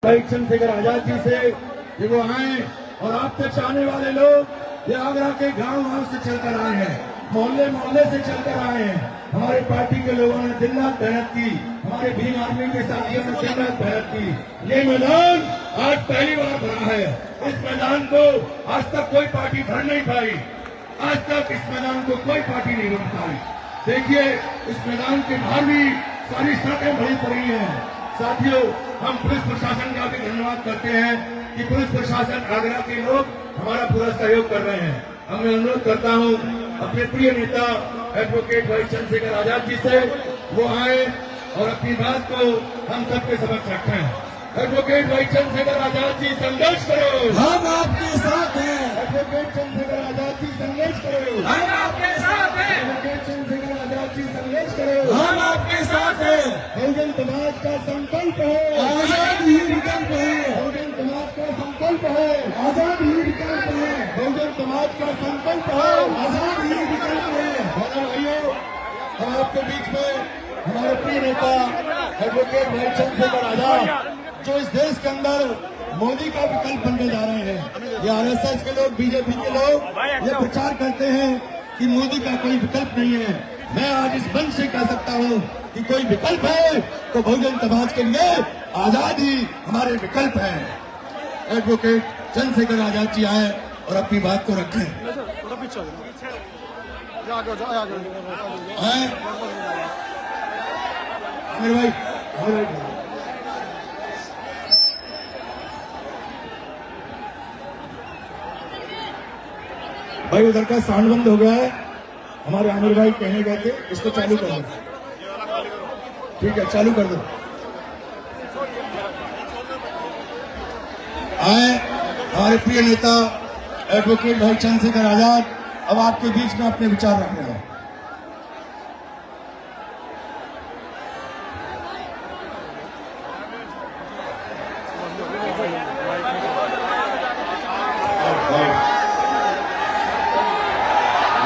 भाई चंद्रशेखर आजाद जी से ये वो आए और आप तक आने वाले लोग ये आगरा के गांव से चलकर आए हैं, मोहल्ले मोहल्ले से चलकर आए हैं। हमारे पार्टी के लोगों ने दिन रात मेहनत की, हमारे भीम आर्मी के साथियों ने दिन रात मेहनत की। ये मैदान आज पहली बार भरा है। इस मैदान को आज तक कोई पार्टी भर नहीं पाई, आज तक इस मैदान को कोई पार्टी नहीं भर पाई। देखिए इस मैदान के बाहर भी सारी सड़कें भरी पड़ी हैं। साथियों, हम पुलिस प्रशासन का भी धन्यवाद करते हैं कि पुलिस प्रशासन आगरा के लोग हमारा पूरा सहयोग कर रहे हैं। मैं अनुरोध करता हूं अपने प्रिय नेता एडवोकेट भाई चंद्रशेखर आजाद जी से वो आए और अपनी बात को हम सबके समक्ष रखें। एडवोकेट भाई चंद्रशेखर आजाद जी संघर्ष करो, हम आपके साथ हैं। एडवोकेट चंद्रशेखर आजाद जी संघर्ष करो, हम आपके साथ हैं। एडवोकेट चंद्रशेखर आजाद जी संघर्ष करो, हम आपके साथ हैं। बहुजन समाज का संकल्प है, आजाद ही विकल्प है। बहुजन समाज का संकल्प है, आजाद ही विकल्प है। बहुजन समाज का संकल्प है, आजाद ही विकल्प है। भाइयों, हम आपके बीच में हमारे प्रिय नेता एडवोकेट भाई चंद्रशेखर आजाद जो इस देश के अंदर मोदी का विकल्प बनने जा रहे हैं। ये आरएसएस के लोग, बीजेपी के लोग ये प्रचार करते हैं कि मोदी का कोई विकल्प नहीं है। मैं आज इस मंच से कह सकता हूं कि कोई विकल्प है तो बहुजन समाज के लिए आजाद ही हमारे विकल्प है। एडवोकेट चंद्रशेखर आजाद जी आए और अपनी बात को रखें। आमिर भाई, भाई उधर का साउंड बंद हो गया है। हमारे आमिर भाई कहने गए थे इसको चालू कर दो। ठीक है, चालू कर दो। आए हमारे प्रिय नेता एडवोकेट भाई चंद्रशेखर आजाद अब आपके बीच में अपने विचार रख रहे हैं।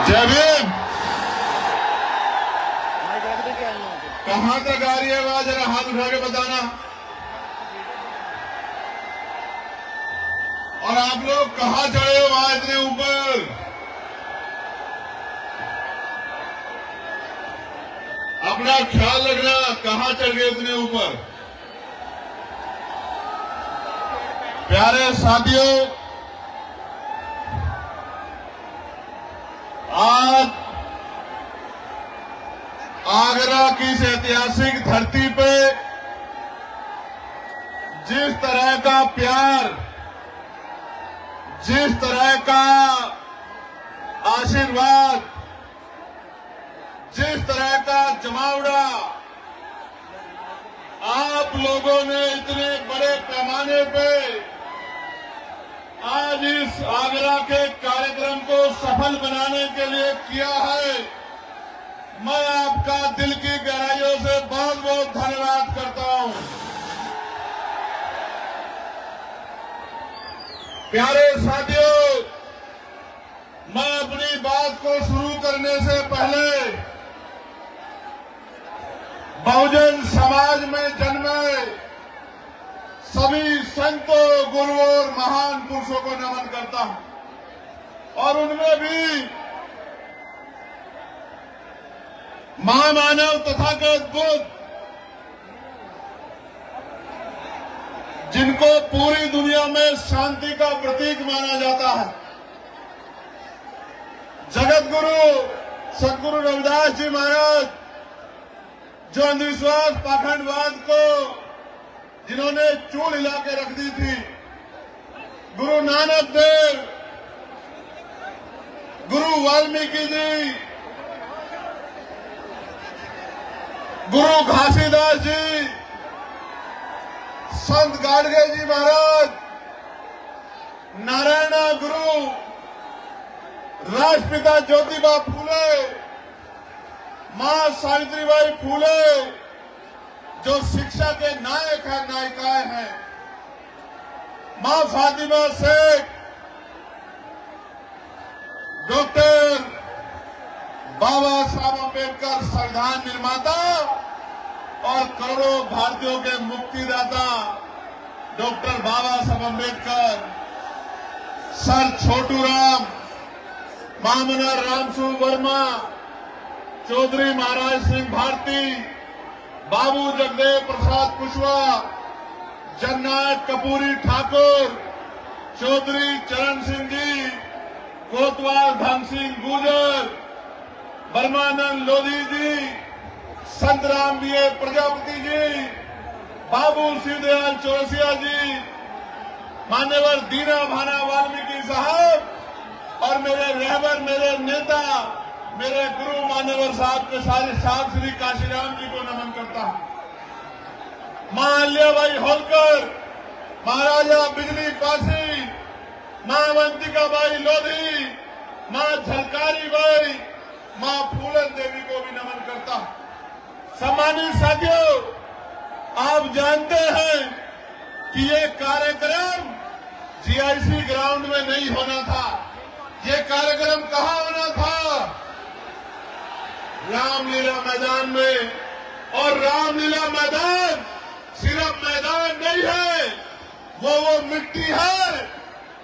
जय भीम। कहां तक आ रही है आवाज? जरा हाथ उठा के बताना। और आप लोग कहां चढ़े हो वहां इतने ऊपर? अपना ख्याल रखना, कहां चढ़ गए इतने ऊपर? प्यारे साथियों, आज आगरा की इस ऐतिहासिक धरती पे जिस तरह का प्यार, जिस तरह का आशीर्वाद, जिस तरह का जमावड़ा आप लोगों ने इतने बड़े पैमाने पे आज इस आगरा के कार्यक्रम को सफल बनाने के लिए किया है, मैं आपका दिल की गहराइयों से बहुत बहुत धन्यवाद करता हूं। प्यारे साथियों, मैं अपनी बात को शुरू करने से पहले बहुजन समाज में जन्मे सभी संतों, गुरुओं और महान पुरुषों को नमन करता हूं। और उनमें भी महामानव तथागत बुद्ध, जिनको पूरी दुनिया में शांति का प्रतीक माना जाता है, जगत गुरु सदगुरु रविदास जी महाराज, जो अंधविश्वास पाखंडवाद को जिन्होंने चूल हिला के रख दी थी, गुरु नानक देव, गुरु वाल्मीकि जी, गुरु घासीदास जी, संत गाडगे जी महाराज, नारायण गुरु, राष्ट्रपिता ज्योतिबा फूले, मां सावित्रीबाई फूले, जो शिक्षा के नायक हैं, नायिकाएं हैं, मां फातिमा शेख, डॉक्टर बाबा साहब अम्बेडकर संविधान निर्माता और करोड़ों भारतीयों के मुक्तिदाता डॉक्टर बाबा साहब अम्बेडकर, सर छोटू राम, मामना रामसू वर्मा, चौधरी महाराज सिंह भारती, बाबू जगदेव प्रसाद कुशवाहा, जननायक कपूरी ठाकुर, चौधरी चरण सिंह जी, कोतवाल धन सिंह गुजर, बर्मानंद लोधी जी, संतराम बीए प्रजापति जी, बाबू शिवदयाल चौरसिया जी, मान्यवर दीना भाना वाल्मीकि साहब और मेरे रहबर, मेरे नेता, मेरे गुरु मान्यवर साहब के सारे साहब श्री काशीराम जी को नमन करता हूं। मां अल्याबाई होलकर, महाराजा बिजली पासी, मां अवंतिकाबाई लोधी, मां झलकारी बाई, मां फूलन देवी को भी नमन करता हूं। सम्मानित साथियों, आप जानते हैं कि ये कार्यक्रम जीआईसी ग्राउंड में नहीं होना था। ये कार्यक्रम कहां होना था? रामलीला मैदान में। और रामलीला मैदान सिर्फ मैदान नहीं है, वो मिट्टी है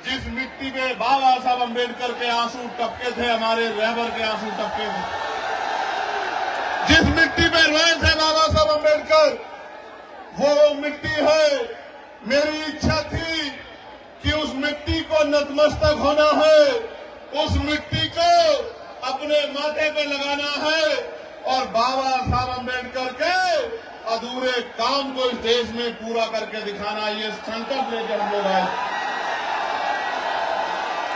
जिस मिट्टी में बाबा साहब अम्बेडकर के आंसू टपके थे, हमारे रहबर के आंसू टपके थे। जिस मिट्टी में रोए थे बाबा साहब अम्बेडकर, वो मिट्टी है। मेरी इच्छा थी कि उस मिट्टी को नतमस्तक होना है, उस मिट्टी को अपने माथे पे लगाना है और बाबा साहब अम्बेडकर के अधूरे काम को इस देश में पूरा करके दिखाना, ये संकल्प लेकर हम लोग आए।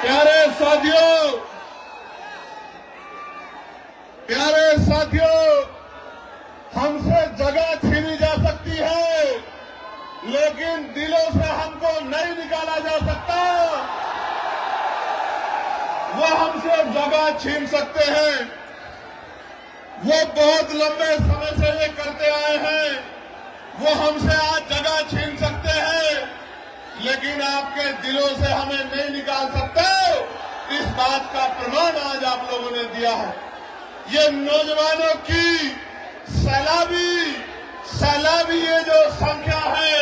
प्यारे साथियों, हमसे जगह छीनी जा सकती है, लेकिन दिलों से हमको नहीं निकाला जा सकता। वो हमसे जगह छीन सकते हैं, वो बहुत लंबे समय से ये करते आए हैं। वो हमसे आज जगह छीन सकते हैं, लेकिन आपके दिलों से हमें नहीं निकाल सकते। इस बात का प्रमाण आज आप लोगों ने दिया है। ये नौजवानों की सैलाबी ये जो संख्या है,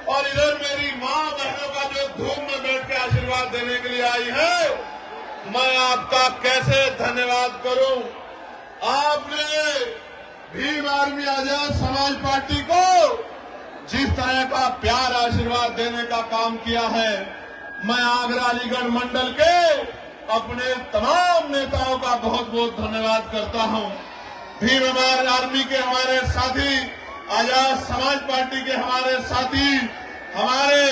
और इधर मेरी मां बहनों का जो धूम में बैठ के आशीर्वाद देने के लिए आई है, मैं आपका कैसे धन्यवाद करूं। आपने भीम आर्मी आजाद समाज पार्टी को जिस तरह का प्यार आशीर्वाद देने का काम किया है, मैं आगरा अलीगढ़ मंडल के अपने तमाम नेताओं का बहुत बहुत धन्यवाद करता हूं। भीम आर्मी के हमारे साथी, आजाद समाज पार्टी के हमारे साथी, हमारे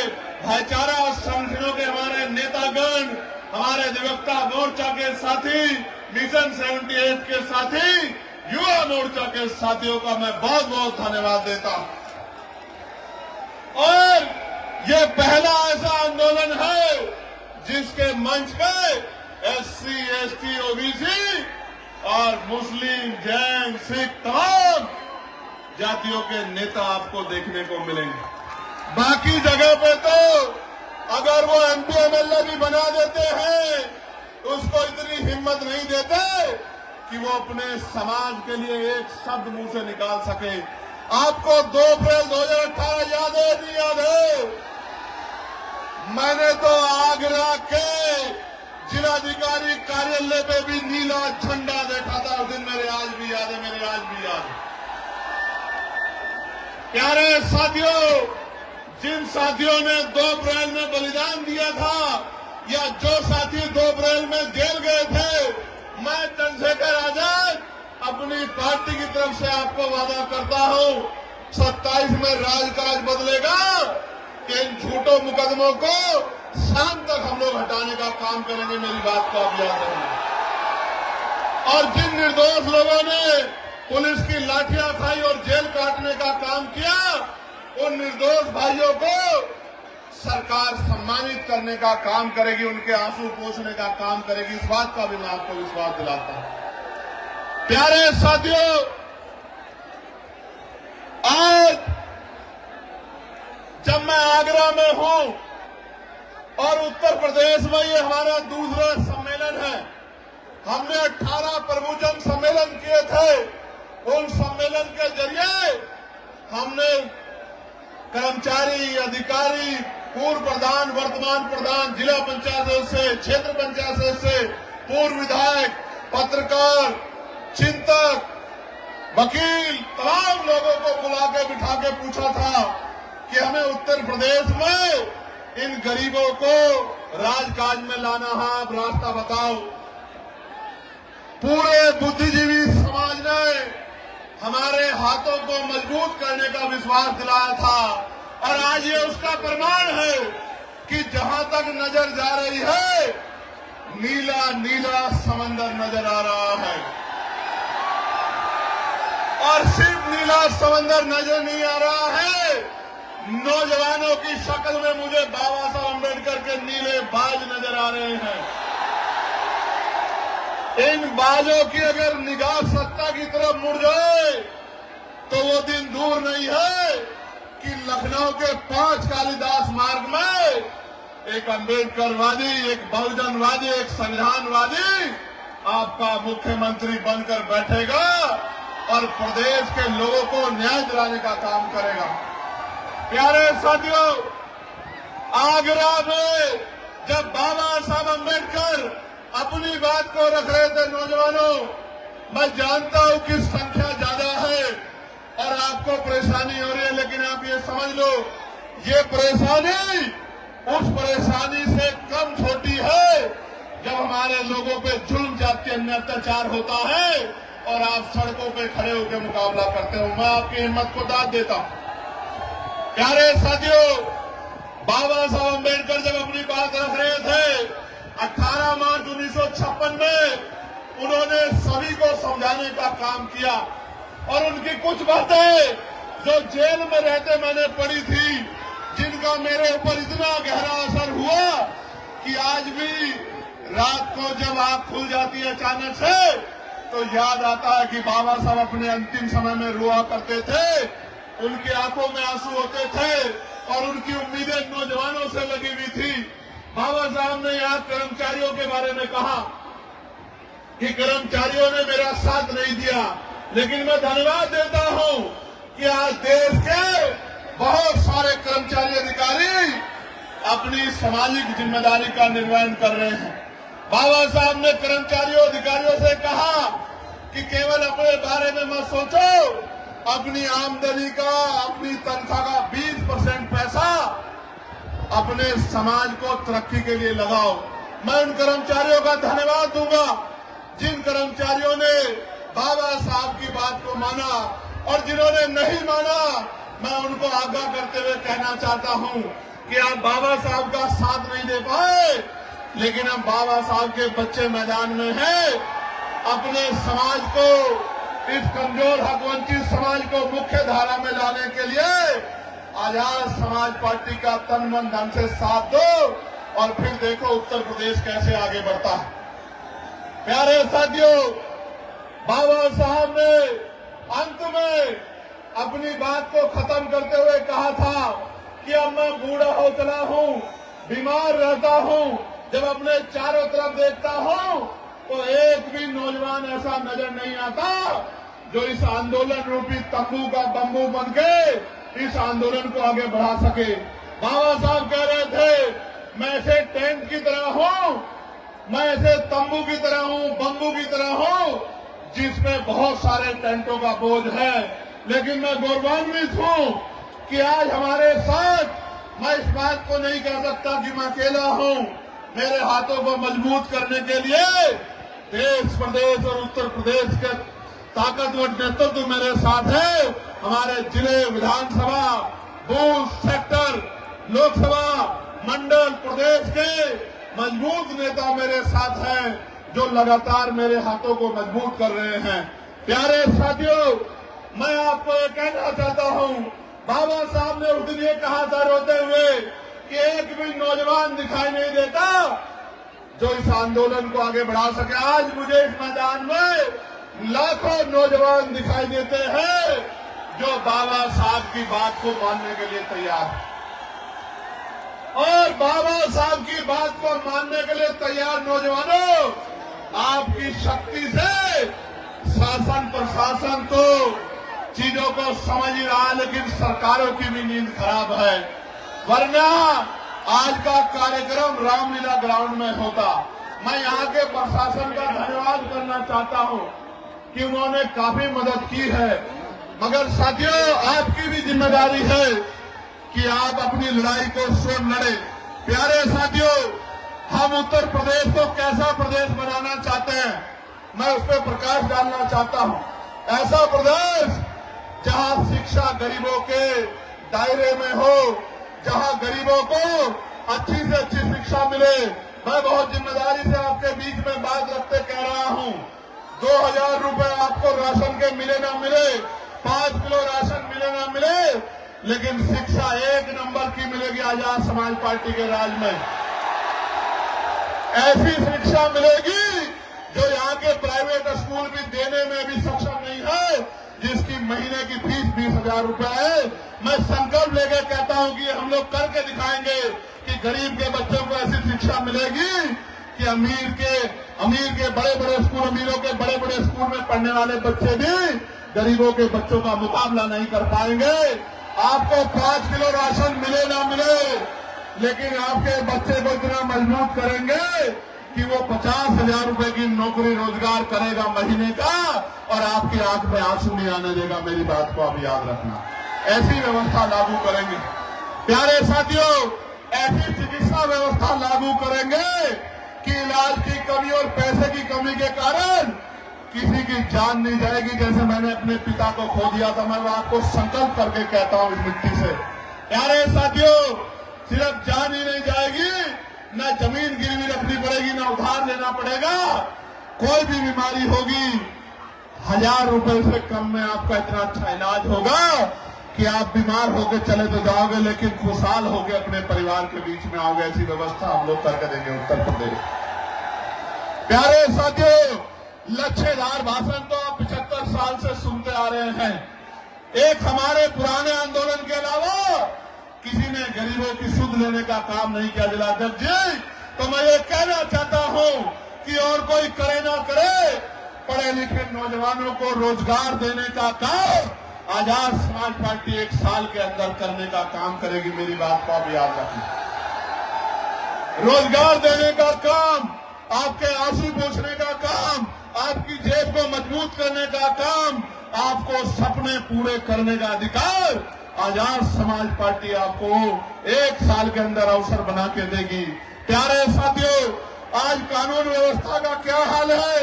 भाईचारा संगठनों के हमारे नेतागण, हमारे अधिवक्ता मोर्चा के साथी, मिशन 78 के साथी, युवा मोर्चा के साथियों का मैं बहुत बहुत धन्यवाद देता हूं। और ये पहला ऐसा आंदोलन है जिसके मंच पे SC, ST, OBC और मुस्लिम, जैन, सिख तमाम जातियों के नेता आपको देखने को मिलेंगे। बाकी जगह पे तो अगर वो MP MLA भी बना देते हैं, उसको इतनी हिम्मत नहीं देते कि वो अपने समाज के लिए एक शब्द मुंह से निकाल सके। आपको 2 अप्रैल 2018 याद है, नहीं याद है? मैंने तो आगरा के जिलाधिकारी कार्यालय पे भी नीला झंडा देखा था उस दिन, मेरे आज भी याद है। प्यारे साथियों, जिन साथियों ने 2 अप्रैल में बलिदान दिया था, या जो साथी 2 अप्रैल में जेल गए थे, मैं चंद्रशेखर आजाद अपनी पार्टी की तरफ से आपको वादा करता हूं, 27 में राजकाज बदलेगा। इन झूठों मुकदमों को शाम तक हम लोग हटाने का काम करेंगे। मेरी बात को आप याद रखेंगे। और जिन निर्दोष लोगों ने पुलिस की लाठियां खाई और जेल काटने का काम किया, उन निर्दोष भाइयों को सरकार सम्मानित करने का काम करेगी, उनके आंसू पोंछने का काम करेगी। इस बात का भी मैं आपको विश्वास दिलाता हूं। प्यारे साथियों, आज जब मैं आगरा में हूं और उत्तर प्रदेश में ये हमारा दूसरा सम्मेलन है, हमने 18 प्रमुजन सम्मेलन किए थे। उन सम्मेलन के जरिए हमने कर्मचारी, अधिकारी, पूर्व प्रधान, वर्तमान प्रधान, जिला पंचायत सदस्य, क्षेत्र पंचायत सदस्य, पूर्व विधायक, पत्रकार, चिंतक, वकील, तमाम लोगों को बुला के बिठा के पूछा था कि हमें उत्तर प्रदेश में इन गरीबों को राजकाज में लाना है, आप रास्ता बताओ। पूरे बुद्धिजीवी समाज ने हमारे हाथों को मजबूत करने का विश्वास दिलाया था और आज ये उसका प्रमाण है कि जहां तक नजर जा रही है नीला नीला समंदर नजर आ रहा है। और सिर्फ नीला समंदर नजर नहीं आ रहा है, नौजवानों की शक्ल में मुझे बाबा साहब अम्बेडकर के नीले बाज नजर आ रहे हैं। इन बाजों की अगर निगाह सत्ता की तरफ मुड़ जाए तो वो दिन दूर नहीं है कि लखनऊ के 5 कालिदास मार्ग में एक अम्बेडकरवादी, एक बहुजनवादी, एक संविधानवादी आपका मुख्यमंत्री बनकर बैठेगा और प्रदेश के लोगों को न्याय दिलाने का काम करेगा। प्यारे साथियों, आगरा में जब बाबा साहब अम्बेडकर अपनी बात को रख रहे थे, नौजवानों, मैं जानता हूं कि संख्या ज्यादा है और आपको परेशानी हो रही है, लेकिन आप ये समझ लो ये परेशानी उस परेशानी से कम छोटी है जब हमारे लोगों पे जुल्म, जाति, अन्य अत्याचार होता है और आप सड़कों पे खड़े होकर मुकाबला करते हो। मैं आपकी हिम्मत को दाद देता हूं। प्यारे साथियों, बाबा साहब अम्बेडकर जब अपनी बात रख रहे थे 18 मार्च 1956 में उन्होंने सभी को समझाने का काम किया और उनकी कुछ बातें जो जेल में रहते मैंने पढ़ी थी, जिनका मेरे ऊपर इतना गहरा असर हुआ कि आज भी रात को जब आंख खुल जाती है अचानक से तो याद आता है कि बाबा साहब अपने अंतिम समय में रोआ करते थे, उनकी आंखों में आंसू होते थे और उनकी उम्मीदें नौजवानों से लगी हुई थी। बाबा साहब ने यहाँ कर्मचारियों के बारे में कहा कि कर्मचारियों ने मेरा साथ नहीं दिया, लेकिन मैं धन्यवाद देता हूं कि आज देश के बहुत सारे कर्मचारी अधिकारी अपनी सामाजिक जिम्मेदारी का निर्वहन कर रहे हैं। बाबा साहब ने कर्मचारियों अधिकारियों से कहा कि केवल अपने बारे में मत सोचो, अपनी आमदनी का, अपनी तनख्वाह का 20% पैसा अपने समाज को तरक्की के लिए लगाओ। मैं उन कर्मचारियों का धन्यवाद दूंगा जिन कर्मचारियों ने बाबा साहब की बात को माना और जिन्होंने नहीं माना, मैं उनको आगाह करते हुए कहना चाहता हूं कि आप बाबा साहब का साथ नहीं दे पाए, लेकिन अब बाबा साहब के बच्चे मैदान में हैं। अपने समाज को, इस कमजोर हक वंचित समाज को मुख्य धारा में लाने के लिए आजाद समाज पार्टी का तन मन धन से साथ दो और फिर देखो उत्तर प्रदेश कैसे आगे बढ़ता है। प्यारे साथियों, बाबा साहब ने अंत में अपनी बात को खत्म करते हुए कहा था कि अब मैं बूढ़ा हो चला हूं, बीमार रहता हूं, जब अपने चारों तरफ देखता हूं तो एक भी नौजवान ऐसा नजर नहीं आता जो इस आंदोलन रूपी तंबू का बम्बू बन के इस आंदोलन को आगे बढ़ा सके। बाबा साहब कह रहे थे, मैं ऐसे टेंट की तरह हूं, मैं ऐसे तंबू की तरह हूं, बम्बू की तरह हूं, जिसमें बहुत सारे टेंटों का बोझ है, लेकिन मैं गौरवान्वित हूं कि आज हमारे साथ मैं इस बात को नहीं कह सकता कि मैं अकेला हूं। मेरे हाथों को मजबूत करने के लिए देश, प्रदेश और उत्तर प्रदेश के ताकतवर नेतृत्व मेरे साथ है। हमारे जिले, विधानसभा, बूथ, सेक्टर, लोकसभा, मंडल, प्रदेश के मजबूत नेता मेरे साथ हैं जो लगातार मेरे हाथों को मजबूत कर रहे हैं। प्यारे साथियों, मैं आपको ये कहना चाहता हूं, बाबा साहब ने उस दिन ये कहा था रोते हुए कि एक भी नौजवान दिखाई नहीं देता जो इस आंदोलन को आगे बढ़ा सके। आज मुझे इस मैदान में लाखों नौजवान दिखाई देते हैं जो बाबा साहब की बात को मानने के लिए तैयार है और बाबा साहब की बात को मानने के लिए तैयार नौजवानों, आपकी शक्ति से शासन प्रशासन को चीजों को समझ ही रहा है, लेकिन सरकारों की भी नींद खराब है। वरना आज का कार्यक्रम रामलीला ग्राउंड में होता। मैं यहाँ के प्रशासन का धन्यवाद करना चाहता हूँ कि उन्होंने काफी मदद की है, मगर साथियों आपकी भी जिम्मेदारी है कि आप अपनी लड़ाई को स्वयं लड़े। प्यारे साथियों, हम उत्तर प्रदेश को कैसा प्रदेश बनाना चाहते हैं, मैं उस पर प्रकाश डालना चाहता हूं। ऐसा प्रदेश जहां शिक्षा गरीबों के दायरे में हो, जहां गरीबों को अच्छी से अच्छी शिक्षा मिले। मैं बहुत जिम्मेदारी से आपके बीच में बात रखते कह रहा हूं, 2000 रुपए आपको राशन के मिले ना मिले, 5 किलो राशन मिले ना मिले, लेकिन शिक्षा 1 नंबर की मिलेगी आजाद समाज पार्टी के राज में। ऐसी शिक्षा मिलेगी जो यहाँ के प्राइवेट स्कूल भी देने में भी सक्षम नहीं है, जिसकी महीने की फीस 20,000 रुपए है। मैं संकल्प लेकर कहता हूँ कि हम लोग करके दिखाएंगे कि गरीब के बच्चों को ऐसी शिक्षा मिलेगी कि अमीर के बड़े बड़े स्कूल, अमीरों के बड़े बड़े स्कूल में पढ़ने वाले बच्चे भी गरीबों के बच्चों का मुकाबला नहीं कर पाएंगे। आपको 5 किलो राशन मिले ना मिले, लेकिन आपके बच्चे को इतना मजबूत करेंगे कि वो 50,000 रुपए की नौकरी रोजगार करेगा महीने का, और आपकी आंख में आंसू नहीं आने देगा। मेरी बात को आप याद रखना, ऐसी व्यवस्था लागू करेंगे। प्यारे साथियों, ऐसी चिकित्सा व्यवस्था लागू करेंगे कि इलाज की कमी और पैसे की कमी के कारण किसी की जान नहीं जाएगी। जैसे मैंने अपने पिता को खो दिया था, मैं आपको संकल्प करके कहता हूं इस मिट्टी से। प्यारे साथियों, सिर्फ जान ही नहीं जाएगी, ना जमीन गिरवी रखनी पड़ेगी, ना उधार लेना पड़ेगा। कोई भी बीमारी होगी, 1000 रुपए से कम में आपका इतना अच्छा इलाज होगा कि आप बीमार होकर चले तो जाओगे, लेकिन खुशहाल होकर अपने परिवार के बीच में आओगे। ऐसी व्यवस्था हम लोग करके देंगे उत्तर प्रदेश। प्यारे साथियों, लक्ष्यधार भाषण तो आप 75 साल से सुनते आ रहे हैं। एक हमारे पुराने आंदोलन के अलावा किसी ने गरीबों की सुध लेने का काम नहीं किया जलाध्यक्ष जी। तो मैं ये कहना चाहता हूं कि और कोई करे ना करे, पढ़े लिखे नौजवानों को रोजगार देने का काम आजाद समाज पार्टी 1 साल के अंदर करने का काम करेगी। मेरी बात को आप याद रखना। रोजगार देने का काम, आपके आंसू पोंछने का काम, आपकी जेब को मजबूत करने का काम, आपको सपने पूरे करने का अधिकार आजाद समाज पार्टी आपको 1 साल के अंदर अवसर बना के देगी। प्यारे साथियों, आज कानून व्यवस्था का क्या हाल है?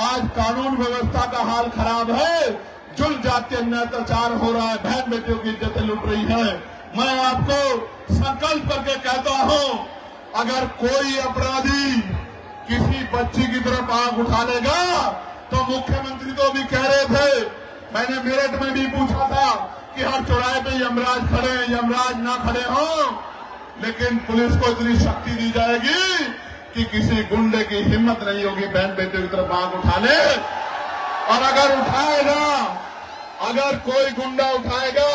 आज कानून व्यवस्था का हाल खराब है। जुल्म जाति अन्याय अत्याचार हो रहा है, बहन बेटियों की इज्जतें लुट रही है। मैं आपको संकल्प करके कहता हूं, अगर कोई अपराधी किसी बच्ची की तरफ आंख उठा लेगा, तो मुख्यमंत्री तो भी कह रहे थे, मैंने मेरठ में भी पूछा था कि हर चौराहे पे यमराज खड़े, यमराज ना खड़े हो, लेकिन पुलिस को इतनी शक्ति दी जाएगी कि किसी गुंडे की हिम्मत नहीं होगी बहन बेटियों की तरफ आंख उठा ले। और अगर उठाएगा, अगर कोई गुंडा उठाएगा,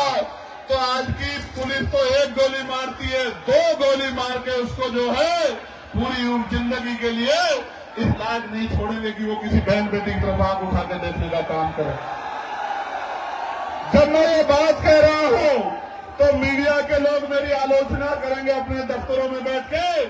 तो आज की पुलिस तो 1 गोली मारती है, 2 गोली मार के उसको जो है पूरी जिंदगी के लिए इस लायक नहीं छोड़ेंगे कि वो किसी बहन बेटी की तरफ आंख उठा के देखने का काम करे। जब मैं ये बात कह रहा हूं, तो मीडिया के लोग मेरी आलोचना करेंगे अपने दफ्तरों में बैठ के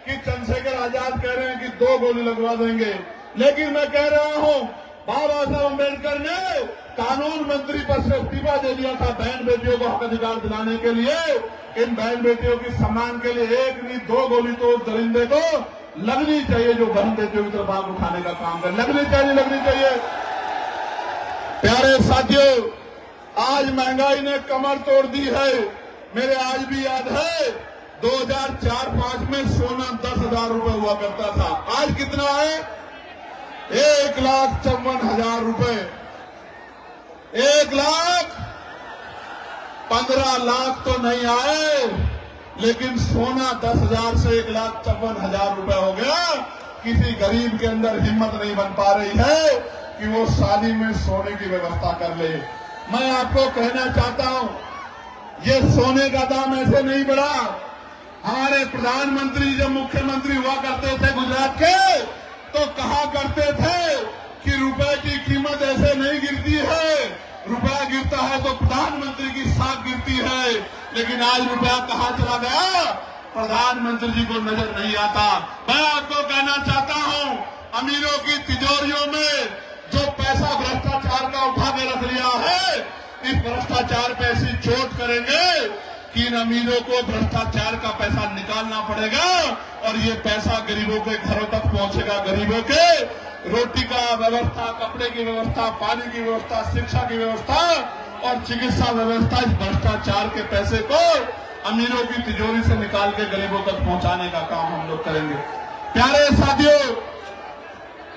कि चंद्रशेखर आजाद कह रहे हैं कि 2 गोली लगवा देंगे। लेकिन मैं कह रहा हूं, बाबा साहब अम्बेडकर ने कानून मंत्री पद से इस्तीफा दे दिया था बहन बेटियों को हक अधिकार दिलाने के लिए। इन बहन बेटियों की सम्मान के लिए 1 नहीं 2 गोली तो उस दरिंदे को लगनी चाहिए जो बहन बेटियों की तरफ आंख उठाने का काम करे। लगनी चाहिए। प्यारे साथियों, आज महंगाई ने कमर तोड़ दी है। मेरे आज भी याद है 2004-05 में सोना 10,000 रुपए हुआ करता था। आज कितना है? 1,54,000 रुपए। 1,15 लाख तो नहीं आए, लेकिन सोना 10,000 से 1,54,000 रुपए हो गया। किसी गरीब के अंदर हिम्मत नहीं बन पा रही है कि वो शादी में सोने की व्यवस्था कर ले। मैं आपको कहना चाहता हूं, ये सोने का दाम ऐसे नहीं बढ़ा। हमारे प्रधानमंत्री जब मुख्यमंत्री हुआ करते थे गुजरात के, तो कहा करते थे कि रुपए की कीमत ऐसे नहीं गिरती है, रुपया गिरता है तो प्रधानमंत्री की साख गिरती है, लेकिन आज रुपया कहां चला गया प्रधानमंत्री जी को नजर नहीं आता। मैं आपको कहना चाहता हूं, अमीरों की तिजोरियों में जो पैसा भ्रष्टाचार का उठा के रख लिया है, इस भ्रष्टाचार पे ऐसी चोट करेंगे कि इन अमीरों को भ्रष्टाचार का पैसा निकालना पड़ेगा और ये पैसा गरीबों के घरों तक पहुंचेगा। गरीबों के रोटी का व्यवस्था, कपड़े की व्यवस्था, पानी की व्यवस्था, शिक्षा की व्यवस्था और चिकित्सा व्यवस्था, इस भ्रष्टाचार के पैसे को अमीरों की तिजोरी से निकाल के गरीबों तक पहुंचाने का काम हम लोग करेंगे। प्यारे साथियों,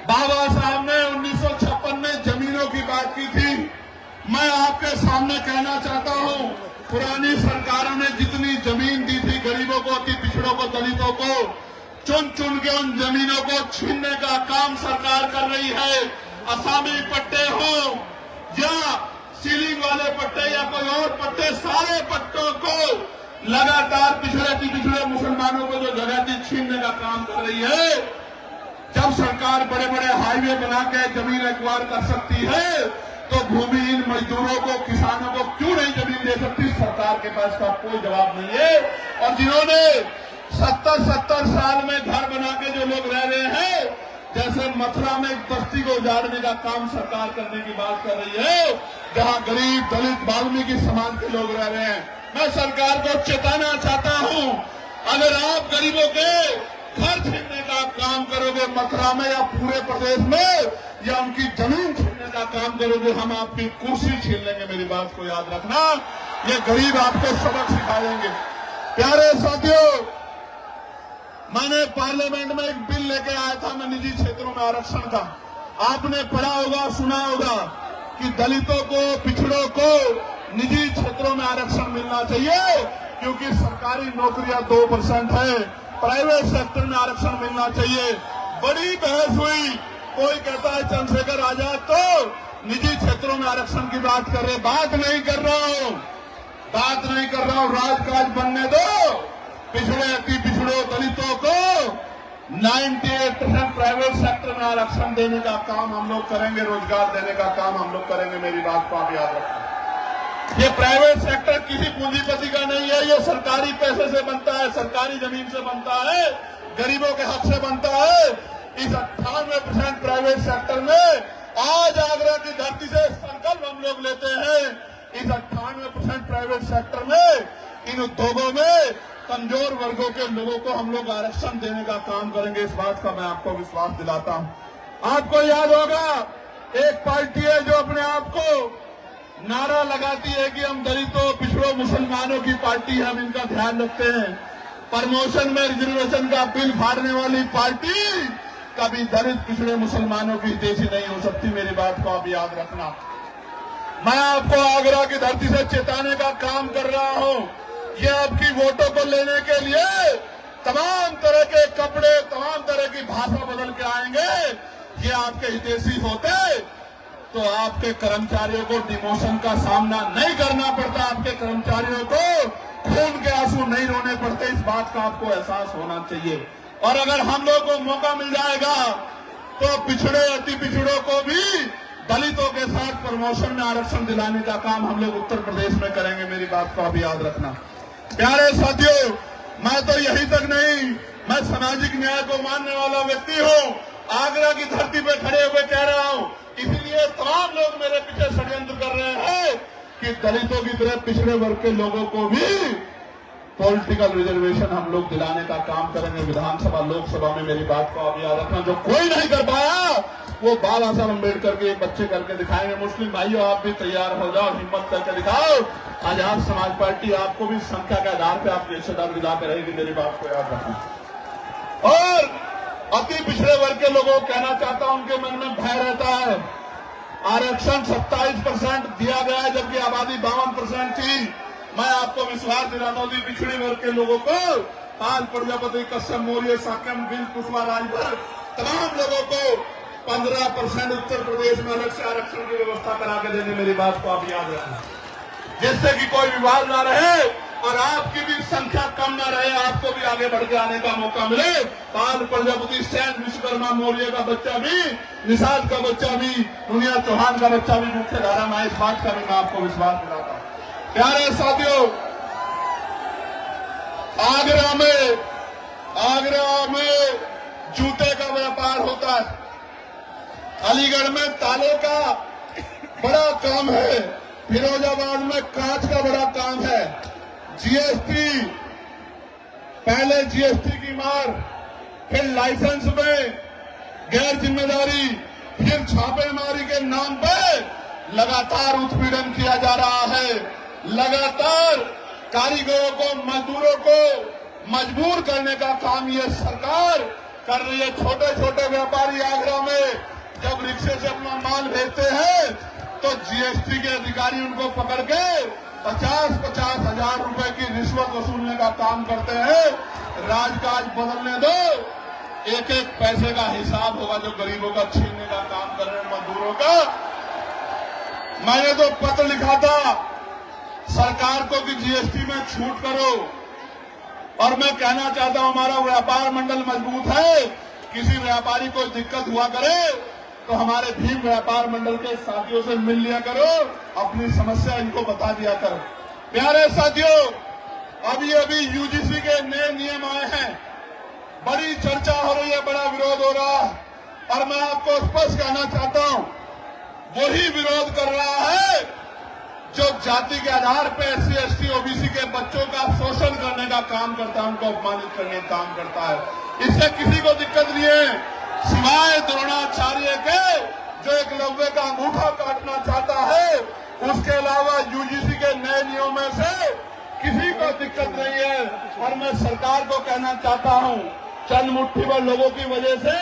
बाबा साहब ने 1956 में जमीनों की बात की थी। मैं आपके सामने कहना चाहता हूं, पुरानी सरकारों ने जितनी जमीन दी थी गरीबों को, अति पिछड़ों को, दलितों को, चुन चुन के उन जमीनों को छीनने का काम सरकार कर रही है। असामी पट्टे हो या सीलिंग वाले पट्टे या कोई और पट्टे, सारे पट्टों को लगातार पिछड़े मुसलमानों को जो जगह थी छीनने का काम कर रही है। जब सरकार बड़े बड़े हाईवे बना के जमीन एक्वायर कर सकती है तो भूमिहीन मजदूरों को, किसानों को क्यों नहीं जमीन दे सकती? सरकार के पास का कोई जवाब नहीं है। और जिन्होंने 70 साल में घर बना के जो लोग रह रहे हैं, जैसे मथुरा में एक बस्ती को उजाड़ने का काम सरकार करने की बात कर रही है, जहां गरीब, दलित, वाल्मीकि समाज के लोग रह रहे हैं। मैं सरकार को चेताना चाहता हूं, अगर आप गरीबों के घर छीनने का काम करोगे मथुरा में या पूरे प्रदेश में, या उनकी जमीन छीनने का काम करोगे, हम आपकी कुर्सी छीन लेंगे। मेरी बात को याद रखना, ये गरीब आपको सबक सिखा देंगे। प्यारे साथियों, मैंने पार्लियामेंट में एक बिल लेके आया था, मैं निजी क्षेत्रों में आरक्षण का। आपने पढ़ा होगा, सुना होगा कि दलितों को, पिछड़ों को निजी क्षेत्रों में आरक्षण मिलना चाहिए, क्योंकि सरकारी नौकरियां 2% है, प्राइवेट सेक्टर में आरक्षण मिलना चाहिए। बड़ी बहस हुई, कोई कहता है चंद्रशेखर आजाद तो निजी क्षेत्रों में आरक्षण की बात कर रहे। बात नहीं कर रहा हूं, राजकाज बनने दो। पिछड़े, अति पिछड़ों, दलितों को 98% प्राइवेट सेक्टर में आरक्षण देने का काम हम लोग करेंगे, रोजगार देने का काम हम लोग करेंगे। मेरी बात को आप याद रखना। ये प्राइवेट सेक्टर किसी पूंजीपति का नहीं है, ये सरकारी पैसे से बनता है, सरकारी जमीन से बनता है, गरीबों के हक से बनता है। इस 98% प्राइवेट सेक्टर में आज आगरा की धरती से संकल्प हम लोग लेते हैं, इस 98% प्राइवेट सेक्टर में, इन उद्योगों में कमजोर वर्गों के लोगों को हम लोग आरक्षण देने का काम करेंगे। इस बात का मैं आपको विश्वास दिलाता हूं। आपको याद होगा, एक पार्टी है जो अपने आप को नारा लगाती है कि हम दलितों, पिछड़ों, मुसलमानों की पार्टी है, हम इनका ध्यान रखते हैं। प्रमोशन में रिजर्वेशन का बिल फाड़ने वाली पार्टी कभी दलित, पिछड़े, मुसलमानों की हितैषी नहीं हो सकती। मेरी बात को आप याद रखना। मैं आपको आगरा की धरती से चेताने का काम कर रहा हूं। ये आपकी वोटों को लेने के लिए तमाम तरह के कपड़े, तमाम तरह की भाषा बदल के आएंगे। ये आपके हितैषी होते तो आपके कर्मचारियों को डिमोशन का सामना नहीं करना पड़ता, आपके कर्मचारियों को खून के आंसू नहीं रोने पड़ते। इस बात का आपको एहसास होना चाहिए। और अगर हम लोगों को मौका मिल जाएगा तो पिछड़े, अति पिछड़ों को भी दलितों के साथ प्रमोशन में आरक्षण दिलाने का काम हम लोग उत्तर प्रदेश में करेंगे। मेरी बात को आप याद रखना। प्यारे साथियों, मैं तो यही तक नहीं, मैं सामाजिक न्याय को मानने वाला व्यक्ति हूं। आगरा की धरती पर खड़े हुए कह रहा हूं, इसलिए तमाम लोग मेरे पीछे षड्यंत्र कर रहे हैं कि दलितों की तरह पिछड़े वर्ग के लोगों को भी पॉलिटिकल रिजर्वेशन हम लोग दिलाने का काम करेंगे विधानसभा, लोकसभा में। मेरी बात को आप याद रखना। जो कोई नहीं कर पाया वो बाबा साहब अम्बेडकर के बच्चे करके दिखाएंगे। मुस्लिम भाइयों, आप भी तैयार हो जाओ, हिम्मत करके दिखाओ। आजाद समाज पार्टी आपको भी संख्या के आधार पर आपकी हिस्सेदार दिला के रहेगी। मेरी बात को याद रखना। और अति पिछड़े वर्ग के लोगों को कहना चाहता हूं, उनके मन में भय रहता है। आरक्षण 27% दिया गया है, जबकि आबादी 52% थी। मैं आपको विश्वास दिलाता हूं, पिछड़े वर्ग के लोगों को आज प्रजापति, कश्यप मौर्य, साक्यम, बिल, कुशवाहा, राजभर, तमाम लोगों को 15% उत्तर प्रदेश में अलग से आरक्षण की व्यवस्था करा के देने। मेरी बात को आप याद रखना, जिससे कि कोई विवाद ना रहे। और आपकी भी संख्या कम न रहे, आपको भी आगे बढ़ के आने का मौका मिले। पाल प्रजापति, सैन विश्वकर्मा मौर्य का बच्चा भी, निषाद का बच्चा भी, दुनिया चौहान का बच्चा भी मुख्य धारा में, इस बात का भी मैं आपको विश्वास दिलाता हूं। प्यारे साथियों, आगरा में जूते का व्यापार होता है, अलीगढ़ में ताले का बड़ा काम है, फिरोजाबाद में कांच का बड़ा काम है। जीएसटी, पहले जीएसटी की मार, फिर लाइसेंस में गैर जिम्मेदारी, फिर छापेमारी के नाम पर लगातार उत्पीड़न किया जा रहा है। लगातार कारीगरों को, मजदूरों को मजबूर करने का काम ये सरकार कर रही है। छोटे छोटे व्यापारी आगरा में जब रिक्शे से अपना माल भेजते हैं तो जीएसटी के अधिकारी उनको पकड़ के 50-50 हजार रुपए की रिश्वत वसूलने का काम करते हैं। राजकाज बदलने दो, एक एक पैसे का हिसाब होगा जो गरीबों का छीनने का काम कर रहे हैं, मजदूरों का। मैंने तो पत्र लिखा था सरकार को कि जीएसटी में छूट करो, और मैं कहना चाहता हूं हमारा व्यापार मंडल मजबूत है। किसी व्यापारी को दिक्कत हुआ करे तो हमारे भीम व्यापार मंडल के साथियों से मिल लिया करो, अपनी समस्या इनको बता दिया करो। प्यारे साथियों, अभी यूजीसी के नए नियम आए हैं, बड़ी चर्चा हो रही है, बड़ा विरोध हो रहा है, और मैं आपको स्पष्ट कहना चाहता हूं वही विरोध कर रहा है जो जाति के आधार पर एससी, एसटी, ओबीसी के बच्चों का शोषण करने का काम करता है, उनको अपमानित करने का काम करता है। इससे किसी को दिक्कत नहीं है, सिवाय द्रोणाचार्य के जो एकलव्य का अंगूठा काटना चाहता है। उसके अलावा यूजीसी के नए नियमों में से किसी को दिक्कत नहीं है। और मैं सरकार को कहना चाहता हूं, चंद मुट्ठी भर लोगों की वजह से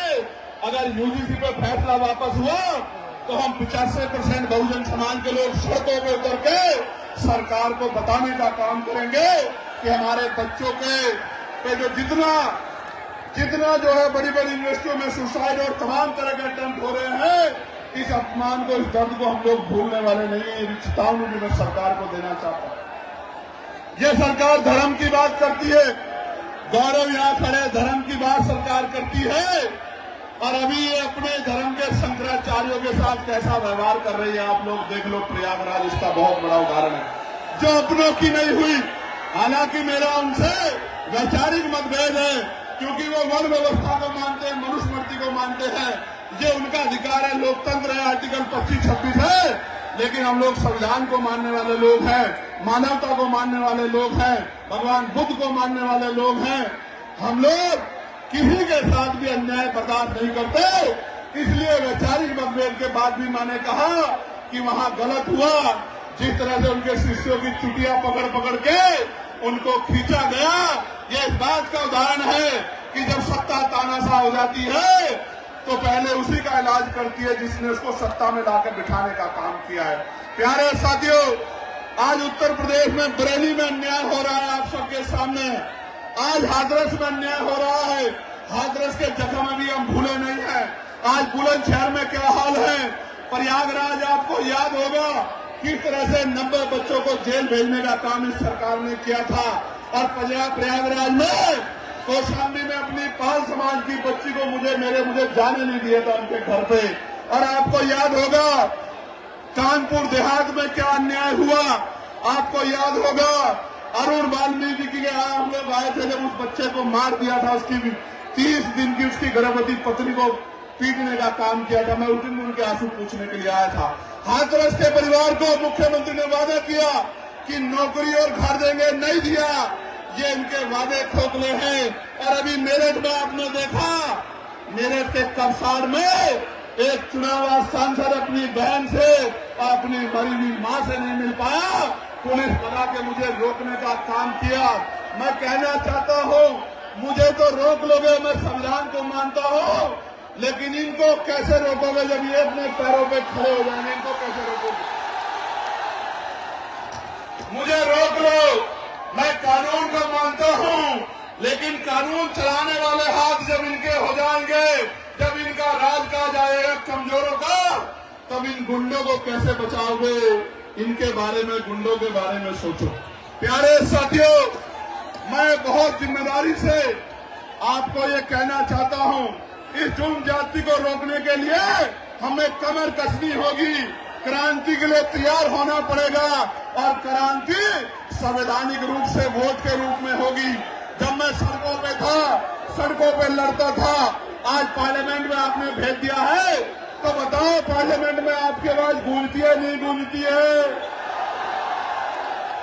अगर यूजीसी पे फैसला वापस हुआ तो हम 85% बहुजन समाज के लोग सड़कों पे उतर के सरकार को बताने का काम करेंगे कि हमारे बच्चों के जो जितना जो है बड़ी बड़ी यूनिवर्सिटियों में सुसाइड और तमाम तरह के अटेम्प्ट हो रहे हैं, इस अपमान को, इस दर्द को हम लोग भूलने वाले नहीं है। चेतावनी भी मैं सरकार को देना चाहता हूं। ये सरकार धर्म की बात करती है, गौरव यहां खड़े, धर्म की बात सरकार करती है, और अभी ये अपने धर्म के शंकराचार्यों के साथ कैसा व्यवहार कर रही है आप लोग देख लो। प्रयागराज इसका बहुत बड़ा उदाहरण है, जो अपनों की नहीं हुई। हालांकि मेरा उनसे वैचारिक मतभेद है, क्योंकि वो वर्ण व्यवस्था को मानते हैं, मनुस्मृति को मानते हैं, ये उनका अधिकार है, लोकतंत्र है, आर्टिकल 25-26 है। लेकिन हम लोग संविधान को मानने वाले लोग हैं, मानवता को मानने वाले लोग हैं, भगवान बुद्ध को मानने वाले लोग हैं। हम लोग किसी के साथ भी अन्याय बर्दाश्त नहीं करते। इसलिए वैचारिक मतभेद के बाद भी मैंने कहा कि वहां गलत हुआ, जिस तरह से उनके शिष्यों की चुटियां पकड़ के उनको खींचा गया। ये इस बात का उदाहरण है कि जब सत्ता तानाशाह हो जाती है तो पहले उसी का इलाज करती है जिसने उसको सत्ता में लाकर बिठाने का काम किया है। प्यारे साथियों, आज उत्तर प्रदेश में बरेली में अन्याय हो रहा है आप सबके सामने। आज हाथरस में अन्याय हो रहा है, हाथरस के जख्म अभी हम भूले नहीं है। आज बुलंदशहर में क्या हाल है, प्रयागराज आपको याद होगा किस तरह से 90 बच्चों को जेल भेजने का काम इस सरकार ने किया था। और प्रयागराज में कौशाम्बी में अपनी पाल समाज की बच्ची को मुझे जाने नहीं दिया था उनके घर पे। और आपको याद होगा कानपुर देहात में क्या अन्याय हुआ, आपको याद होगा अरुण वाल्मीकि के यहाँ हम लोग आए थे जब उस बच्चे को मार दिया था, उसकी 30 दिन की उसकी गर्भवती पत्नी को पीटने का काम किया था। मैं उस दिन उनके आंसू पूछने के लिए आया था। हाथरस के परिवार को मुख्यमंत्री ने वादा किया कि नौकरी और घर देंगे, नहीं दिया। ये इनके वादे खोखले हैं। और अभी मेरठ में आपने देखा, मेरठ के कपसार में एक चुनाव सांसद अपनी बहन से और अपनी मरी हुई मां से नहीं मिल पाया, पुलिस बना के मुझे रोकने का काम किया। मैं कहना चाहता हूं, मुझे तो रोक लोगे, मैं संविधान को मानता हूं, लेकिन इनको कैसे रोकोगे जब ये अपने पैरों पे खड़े हो जाएंगे? इनको कैसे रोकोगे? मुझे रोक लो, मैं कानून को मानता हूं, लेकिन कानून चलाने वाले हाथ जब इनके हो जाएंगे, जब इनका राज का जाएगा कमजोरों का, तब इन गुंडों को कैसे बचाओगे? इनके बारे में, गुंडों के बारे में सोचो। प्यारे साथियों, मैं बहुत जिम्मेदारी से आपको ये कहना चाहता हूं, इस जुर्म जाति को रोकने के लिए हमें कमर कसनी होगी, क्रांति के लिए तैयार होना पड़ेगा और क्रांति संवैधानिक रूप से वोट के रूप में होगी। जब मैं सड़कों पे था, सड़कों पे लड़ता था, आज पार्लियामेंट में आपने भेज दिया है, तो बताओ पार्लियामेंट में आपकी आवाज गूंजती है नहीं गूंजती है?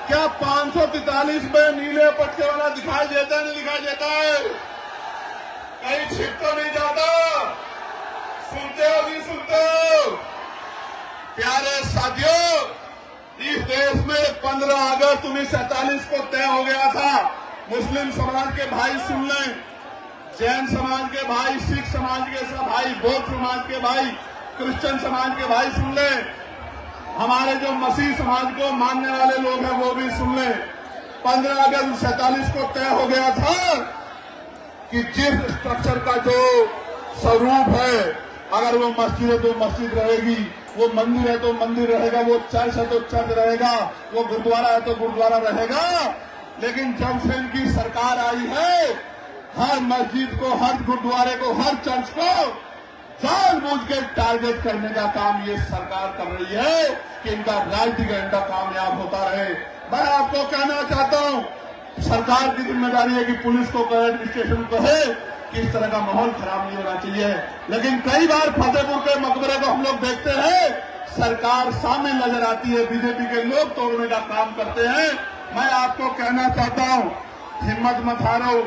क्या 543 में नीले पट्टे वाला दिखाई देता है नहीं दिखाई देता है? कहीं छिप तो नहीं जाता? सुनते हो नहीं सुनते हो? प्यारे साथियों, इस देश में 15 अगस्त 1947 को तय हो गया था। मुस्लिम समाज के भाई सुन लें, जैन समाज के भाई, सिख समाज के भाई, बौद्ध समाज के भाई, क्रिश्चियन समाज के भाई सुन लें, हमारे जो मसीह समाज को मानने वाले लोग हैं वो भी सुन लें। 15 अगस्त 1947 को तय हो गया था कि जिस स्ट्रक्चर का जो स्वरूप है, अगर वो मस्जिद है तो मस्जिद रहेगी, वो मंदिर है तो मंदिर रहेगा, वो चर्च है तो चर्च रहेगा, वो गुरुद्वारा है तो गुरुद्वारा रहेगा। लेकिन जब से इनकी सरकार आई है, हर मस्जिद को, हर गुरुद्वारे को, हर चर्च को जानबूझ के टारगेट करने का काम ये सरकार कर रही है कि इनका राजनीतिक एजेंडा कामयाब होता रहे। मैं आपको कहना चाहता हूं, सरकार की जिम्मेदारी है कि पुलिस को कहे, एडमिनिस्ट्रेशन को कहे कि इस तरह का माहौल खराब नहीं होना चाहिए। लेकिन कई बार फतेहपुर के मकबरे को हम लोग देखते हैं, सरकार सामने नजर आती है, बीजेपी के लोग तोड़ने का काम करते हैं। मैं आपको कहना चाहता हूं, हिम्मत मत हारो।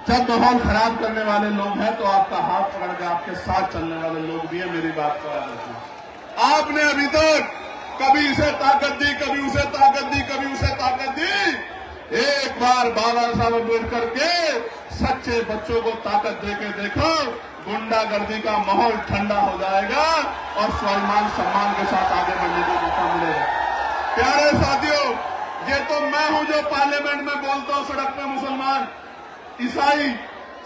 जब माहौल खराब करने वाले लोग हैं तो आपका हाथ पकड़ के आपके साथ चलने वाले लोग भी हैं। मेरी बात को याद रखना। आपने अभी तक कभी इसे ताकत दी, कभी उसे ताकत दी, कभी उसे ताकत दी। एक बार बाबा साहब अम्बेडकर के सच्चे बच्चों को ताकत देके देखो, गुंडागर्दी का माहौल ठंडा हो जाएगा और स्वाभिमान सम्मान के साथ आगे बढ़ने का मौका मिलेगा। प्यारे साथियों, ये तो मैं हूं जो पार्लियामेंट में बोलता हूं, सड़क पे मुसलमान, ईसाई,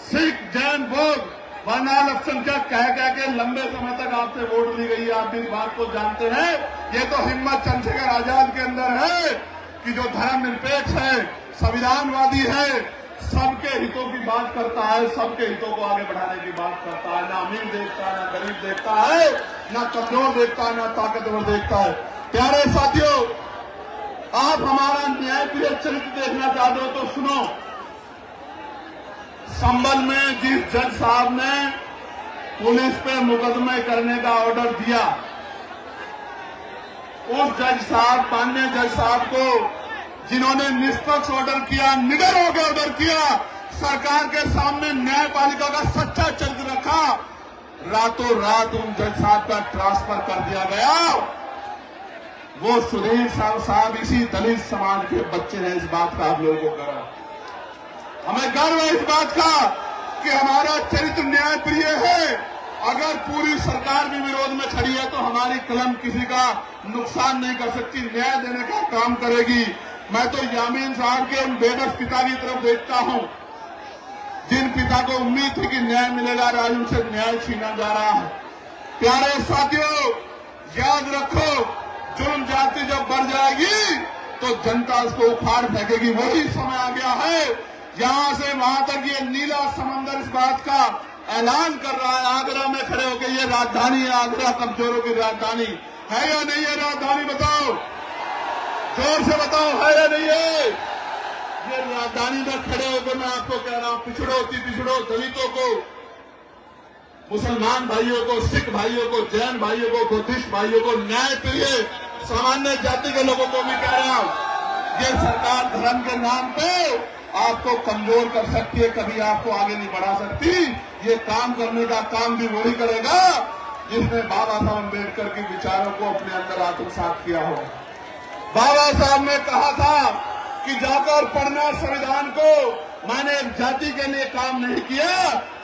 सिख, जैन, बौद्ध, वरना अल्पसंख्यक कह के लंबे समय तक आपसे वोट ली गई है। आप इस बात को जानते हैं। ये तो हिम्मत चंद्रशेखर आजाद के अंदर है कि जो धर्मनिरपेक्ष है, संविधानवादी है, सबके हितों की बात करता है, सबके हितों को आगे बढ़ाने की बात करता है। ना अमीर देखता है, ना गरीब देखता है, ना कमजोर देखता है, ना ताकतवर देखता है। प्यारे साथियों, आप हमारा न्यायप्रिय चरित्र देखना चाहते हो तो सुनो। संभल में जिस जज साहब ने पुलिस पे मुकदमे करने का ऑर्डर दिया, उस जज साहब, माननीय जज साहब को, जिन्होंने निष्पक्ष ऑर्डर किया, निडर होकर ऑर्डर किया, सरकार के सामने न्यायपालिका का सच्चा चरित्र रखा, रातों रात उन जज साहब का ट्रांसफर कर दिया गया। वो सुधीर साहब इसी दलित समाज के बच्चे हैं। इस बात का आप लोगों को गर्व, हमें गर्व है इस बात का कि हमारा चरित्र न्यायप्रिय है। अगर पूरी सरकार भी विरोध में खड़ी है तो हमारी कलम किसी का नुकसान नहीं कर सकती, न्याय देने का काम करेगी। मैं तो यामीन साहब के उन बेबस पिता की तरफ देखता हूं, जिन पिता को उम्मीद थी कि न्याय मिलेगा, आज उनसे न्याय छीना जा रहा है। प्यारे साथियों, याद रखो, जुर्म जाति जब बढ़ जाएगी तो जनता उसको उखाड़ फेंकेगी। वही समय आ गया है। यहां से वहां तक ये नीला समंदर इस बात का ऐलान कर रहा है, आगरा में खड़े होकर, ये राजधानी है, आगरा कमजोरों की राजधानी है या नहीं है? राजधानी बताओ, जोर से बताओ, है या नहीं है? ये राजधानी में खड़े होकर मैं आपको कह रहा हूं, पिछड़ो की पिछड़ो, दलितों को, मुसलमान भाइयों को, सिख भाइयों को, जैन भाइयों को, बुद्धिस्ट भाइयों को, न्याय प्रिय सामान्य जाति के लोगों को भी कह रहा हूं, ये सरकार धर्म के नाम पे आपको कमजोर कर सकती है, कभी आपको आगे नहीं बढ़ा सकती। ये काम करने का काम भी वही करेगा जिसने बाबा साहब अम्बेडकर के विचारों को अपने अंदर आत्मसात किया हो। बाबा साहब ने कहा था कि जाकर पढ़ना संविधान को, मैंने एक जाति के लिए काम नहीं किया,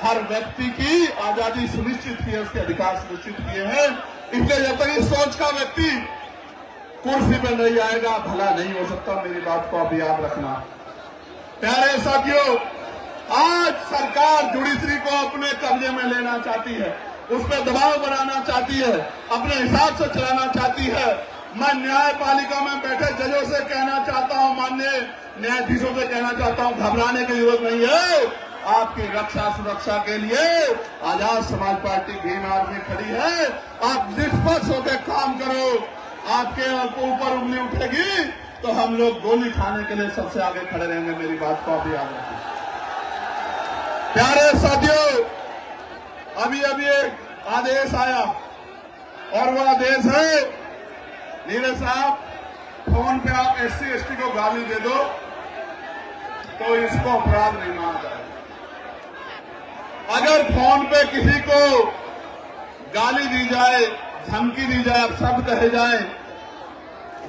हर व्यक्ति की आजादी सुनिश्चित की है, उसके अधिकार सुनिश्चित किए हैं। इसलिए जब तक इस सोच का व्यक्ति कुर्सी पर नहीं आएगा, भला नहीं हो सकता। मेरी बात को आप याद रखना। प्यारे साथियों, आज सरकार जुडिशरी को अपने कब्जे में लेना चाहती है, उस पर दबाव बनाना चाहती है, अपने हिसाब से चलाना चाहती है। मैं न्यायपालिका में बैठे जजों से कहना चाहता हूं, माननीय न्यायाधीशों से कहना चाहता हूं, घबराने की जरूरत नहीं है। आपकी रक्षा सुरक्षा के लिए आजाद समाज पार्टी भीम आर्मी खड़ी है। आप निष्पक्ष होकर काम करो। आपके ऊपर उंगली उठेगी तो हम लोग गोली खाने के लिए सबसे आगे खड़े रहेंगे। मेरी बात को आप याद रखिए। प्यारे साथियों, अभी एक आदेश आया और वो आदेश है, नीरज साहब, फोन पे आप SC/ST को गाली दे दो तो इसको अपराध नहीं माना जाएगा। अगर फोन पे किसी को गाली दी जाए, धमकी दी जाए, अपशब्द कहे जाए,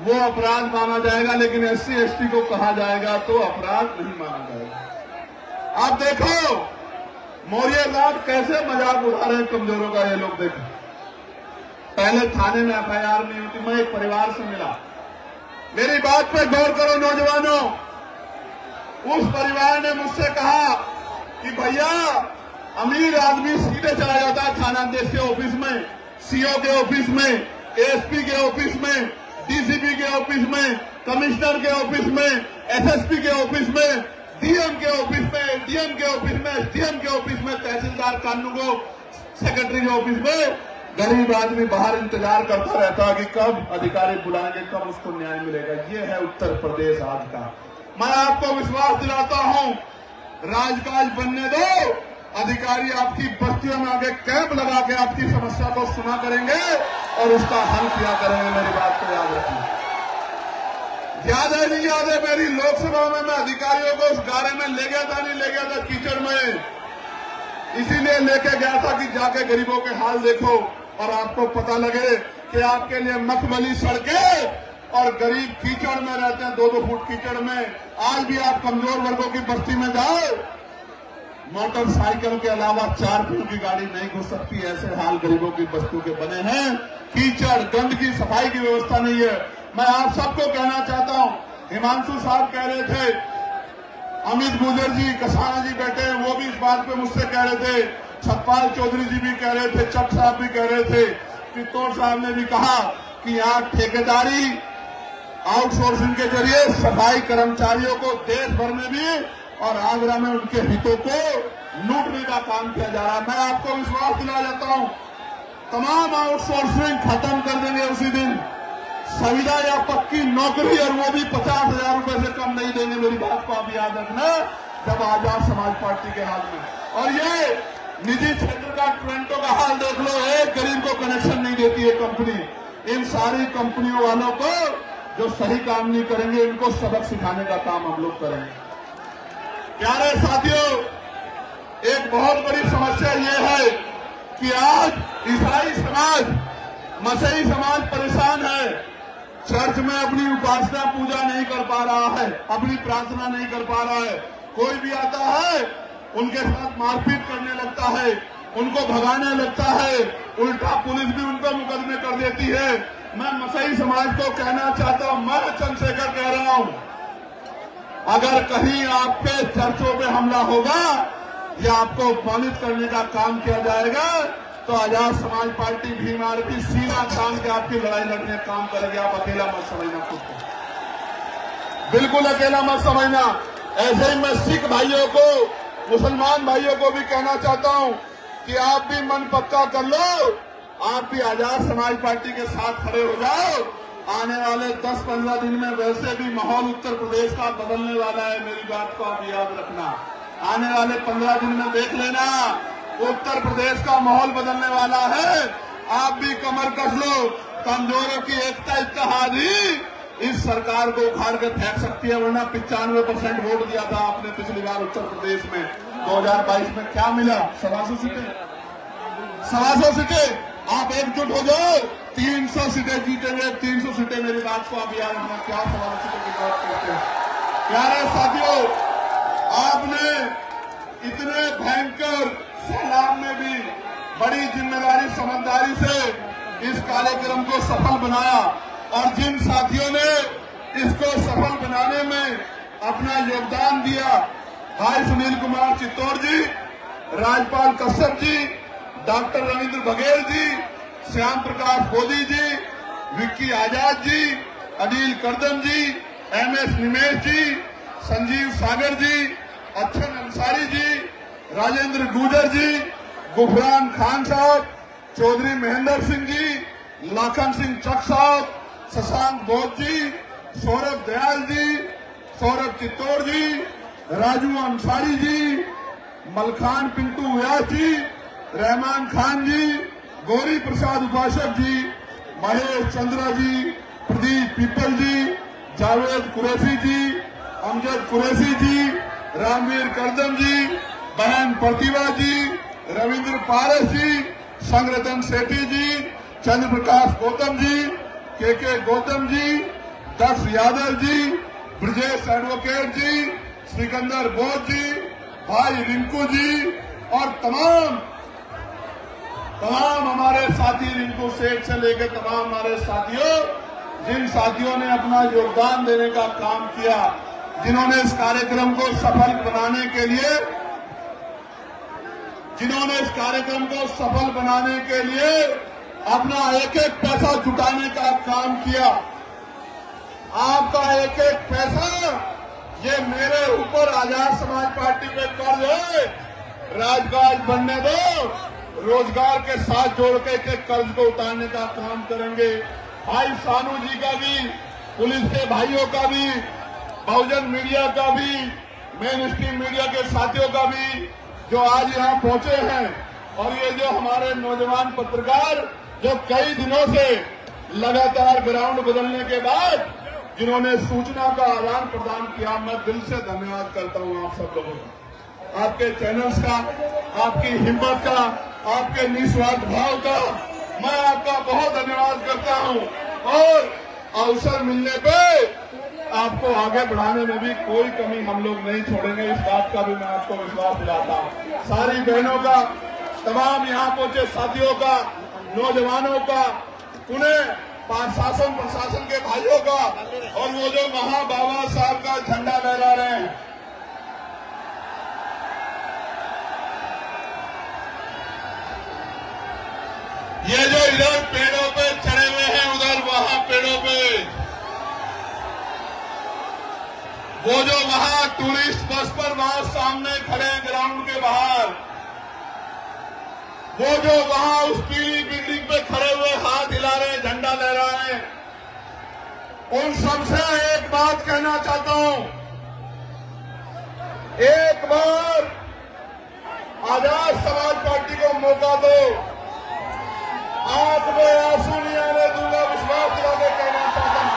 वो अपराध माना जाएगा, लेकिन SC/ST को कहा जाएगा तो अपराध नहीं माना जाएगा। आप देखो मौर्य साहब कैसे मजाक उड़ा रहे हैं कमजोरों का। ये लोग देखो, पहले थाने में FIR नहीं होती। मैं एक परिवार से मिला, मेरी बात पे गौर करो नौजवानों। उस परिवार ने मुझसे कहा कि भैया, अमीर आदमी सीधे चला जाता है थानाध्यक्ष के ऑफिस में, CO के ऑफिस में, ASP के ऑफिस में, DCP के ऑफिस में, कमिश्नर के ऑफिस में, SSP के ऑफिस में, DM के ऑफिस में, DM के ऑफिस में, SDM के ऑफिस में, तहसीलदार कानूनगो सेक्रेटरी के ऑफिस में। गरीब आदमी बाहर इंतजार करता रहता है कि कब अधिकारी बुलाएंगे, कब उसको न्याय मिलेगा। ये है उत्तर प्रदेश आज का। मैं आपको विश्वास दिलाता हूं, राजकाज बनने दो। अधिकारी आपकी बस्तियों में आगे कैंप लगा के आपकी समस्या को सुना करेंगे और उसका हल किया करेंगे। मेरी बात को याद रखिए। याद है नहीं याद है, मेरी लोकसभा में मैं अधिकारियों को उस गारे में ले गया था, नहीं ले गया था, कीचड़ में। इसीलिए लेके गया था कि जाके गरीबों के हाल देखो और आपको पता लगे कि आपके लिए मखमली सड़कें और गरीब कीचड़ में रहते हैं, 2-2 फुट कीचड़ में। आज भी आप कमजोर वर्गों की बस्ती में जाओ, मोटरसाइकिल के अलावा 4 पहियों की गाड़ी नहीं घुस सकती। ऐसे हाल गरीबों की बस्तियों के बने हैं। कीचड़, गंदगी, सफाई की व्यवस्था नहीं है। मैं आप सबको कहना चाहता हूं, हिमांशु साहब कह रहे थे, अमित गुजर जी, कसाना जी बैठे हैं, वो भी इस बात पे मुझसे कह रहे थे, छतपाल चौधरी जी भी कह रहे थे, चक साहब भी कह रहे थे, चित्तौड़ साहब ने भी कहा कि यहाँ ठेकेदारी आउटसोर्सिंग के जरिए सफाई कर्मचारियों को देश भर में भी और आगरा में उनके हितों को लूटने का काम किया जा रहा है। मैं आपको विश्वास दिला जाता हूं, तमाम आउटसोर्सिंग खत्म कर देंगे उसी दिन। संविदा या पक्की नौकरी, और वो भी 50,000 रुपए से कम नहीं देंगे। मेरी बात को आप याद रखना, जब आजाद समाज पार्टी के हाथ में। और ये निजी क्षेत्र का ट्रेंटो का हाल देख लो, एक गरीब को कनेक्शन नहीं देती है कंपनी। इन सारी कंपनियों वालों को जो सही काम नहीं करेंगे, इनको सबक सिखाने का काम हम लोग करेंगे। प्यारे साथियों, एक बहुत बड़ी समस्या ये है कि आज ईसाई समाज, मसीही समाज परेशान है। चर्च में अपनी उपासना पूजा नहीं कर पा रहा है, अपनी प्रार्थना नहीं कर पा रहा है। कोई भी आता है, उनके साथ मारपीट करने लगता है, उनको भगाने लगता है, उल्टा पुलिस भी उन पर मुकदमे कर देती है। मैं मसीही समाज को कहना चाहता हूं, मैं चंद्रशेखर कह रहा हूं, अगर कहीं आप पे चर्चों पे हमला होगा या आपको अपमानित करने का काम किया जाएगा, तो आजाद समाज पार्टी भीम आर्मी सीना तान के आपकी लड़ाई लड़ने का काम करेगी। आप अकेला मत समझना खुद को, बिल्कुल अकेला मत समझना। ऐसे ही मैं सिख भाइयों को, मुसलमान भाइयों को भी कहना चाहता हूं कि आप भी मन पक्का कर लो, आप भी आजाद समाज पार्टी के साथ खड़े हो जाओ। आने वाले 10-15 दिन में वैसे भी माहौल उत्तर प्रदेश का बदलने वाला है। मेरी बात को आप याद रखना, आने वाले 15 दिन में देख लेना, उत्तर प्रदेश का माहौल बदलने वाला है। आप भी कमर कस लो, कमजोरों की एकता इत्तेहाद ही इस सरकार को उखाड़ के फेंक सकती है। वरना 95% वोट दिया था आपने पिछली बार उत्तर प्रदेश में। 2022 में क्या मिला? 125 सीटें, 125 सीटें। आप एकजुट हो जाओ, 300 सीटें जीतेंगे, 300 सीटें। मेरी बात को आप याद रखना, क्या 125 सीटों की बात करते हैं। प्यारे साथियों, आपने इतने भयंकर सैलाब में भी बड़ी जिम्मेदारी, समझदारी से इस कार्यक्रम को सफल बनाया, और जिन साथियों ने इसको सफल बनाने में अपना योगदान दिया, भाई सुनील कुमार चित्तौड़ जी, राजपाल कश्यप जी, डॉक्टर रविंद्र बघेल जी, श्याम प्रकाश मोदी जी, विक्की आजाद जी, अनिल करदम जी, MS निमेश जी, संजीव सागर जी, अच्छन अंसारी जी, राजेंद्र गुजर जी, गुफरान खान साहब, चौधरी महेंद्र सिंह जी, लाखन सिंह चक साहब, शशांक बोध जी, सौरभ दयाल जी, सौरभ चित्तौड़ जी, राजू अंसारी जी, मलखान पिंटू व्यास जी, रहमान खान जी, गौरी प्रसाद उपासक जी, महेश चंद्रा जी, प्रदीप पीपल जी, जावेद कुरैशी जी, अमजद कुरैशी जी, रामवीर करदम जी, बहन प्रतिभा जी, रविंद्र पारस जी, संगरतन सेठी जी, चंद्र प्रकाश गौतम जी, के गौतम जी, दक्ष यादव जी, ब्रजेश एडवोकेट जी, सिकंदर बोध जी, भाई रिंकू जी और तमाम हमारे साथी, रिंकू सेठ से लेकर तमाम हमारे साथियों, जिन साथियों ने अपना योगदान देने का काम किया, जिन्होंने इस कार्यक्रम को सफल बनाने के लिए अपना एक एक पैसा जुटाने का काम किया। आपका एक एक पैसा ये मेरे ऊपर आजाद समाज पार्टी पे कर्ज है, राजकाज बनने दो, रोजगार के साथ जोड़ के एक कर्ज को उतारने का काम करेंगे। भाई सानू जी का भी, पुलिस के भाइयों का भी, बहुजन मीडिया का भी, मेन स्ट्रीम मीडिया के साथियों का भी, जो आज यहाँ पहुंचे हैं, और ये जो हमारे नौजवान पत्रकार जो कई दिनों से लगातार ग्राउंड बदलने के बाद जिन्होंने सूचना का आदान प्रदान किया, मैं दिल से धन्यवाद करता हूं आप सब लोगों का, आपके चैनल्स का, आपकी हिम्मत का, आपके निस्वार्थ भाव का मैं आपका बहुत धन्यवाद करता हूं। और अवसर मिलने पे आपको आगे बढ़ाने में भी कोई कमी हम लोग नहीं छोड़ेंगे, इस बात का भी मैं आपको विश्वास दिलाता हूं। सारी बहनों का, तमाम यहाँ पहुंचे साथियों का, नौजवानों का, उन्हें शासन प्रशासन के भाइयों का, और वो जो बाबा साहब का झंडा लहरा रहे हैं, ये जो इधर पेड़ों पे चढ़े हुए हैं, उधर वहां पेड़ों पे, वो जो वहां टूरिस्ट बस पर वहां सामने खड़े ग्राउंड के बाहर, वो जो वहां उस पीली बिल्डिंग पे खड़े हुए हाथ हिला रहे, झंडा लहरा रहे हैं, उन सबसे एक बात कहना चाहता हूं, एक बार आजाद समाज पार्टी को मौका दो, आंख में आंसू नहीं आने दूंगा, विश्वास दिला के कहना चाहता हूं।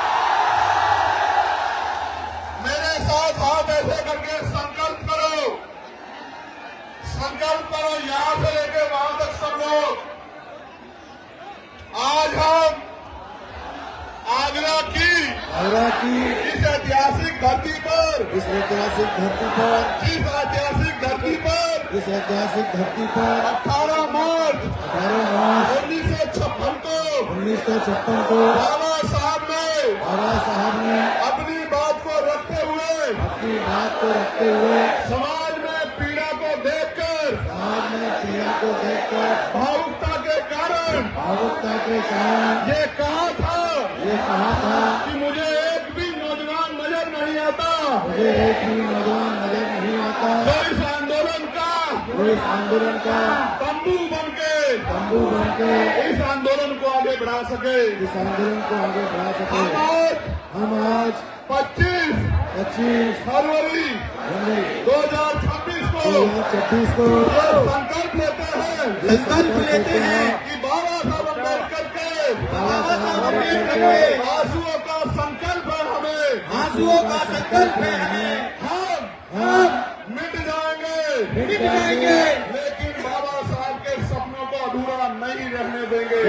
मेरे साथ हाथ ऐसे करके संकल्प करो, यहां से लेकर वहां तक सब लोग। आज हम आगरा की इस ऐतिहासिक धरती पर, इस ऐतिहासिक धरती पर 18 मार्च 1956 को बाबा साहब ने अपनी बात को रखते हुए समाज में पीड़ा को देखकर भावुकता के कारण ये कहा था कि मुझे एक भी नौजवान नजर नहीं आता जो इस आंदोलन का तंबू बन के इस आंदोलन को आगे बढ़ा सके। हम आज 25 फरवरी 2026 को संकल्प लेते हैं कि बाबा साहब अम्बेडकर के आंसुओं का संकल्प है हमें, हम मिट जाएंगे, लेकिन बाबा साहब के सपनों को अधूरा नहीं रहने देंगे।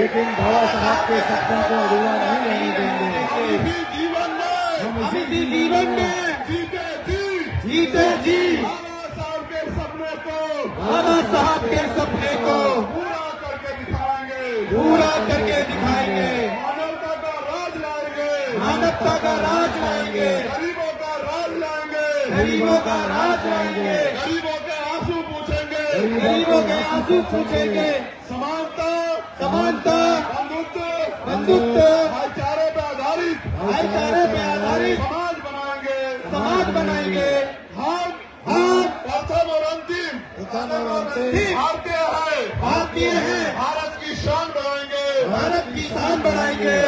इसी जीवन में जीते जी बाबा साहब के सपने को पूरा करके दिखाएंगे। मानवता का राज लाएंगे, गरीबों का राज लाएंगे, गरीबों के आंसू पूछेंगे, समानता, बंधुत्व, भाईचारे पे आधारित समाज बनाएंगे। हम प्रथम और अंतिम भारतीय है। भारत की शान बढ़ाएंगे।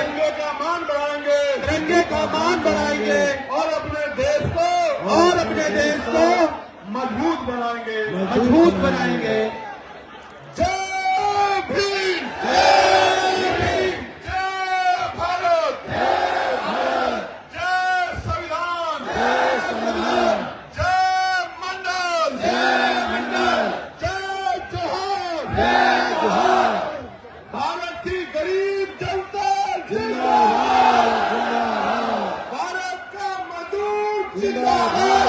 तिरंगे का मान बढ़ाएंगे। और अपने देश को मजबूत बनाएंगे। जय भीम। जय भारत। जय संविधान। जय मंडल। जय जोहार। भारत की गरीब जनता जिंदाबाद। भारत का मजदूर जिंदाबाद।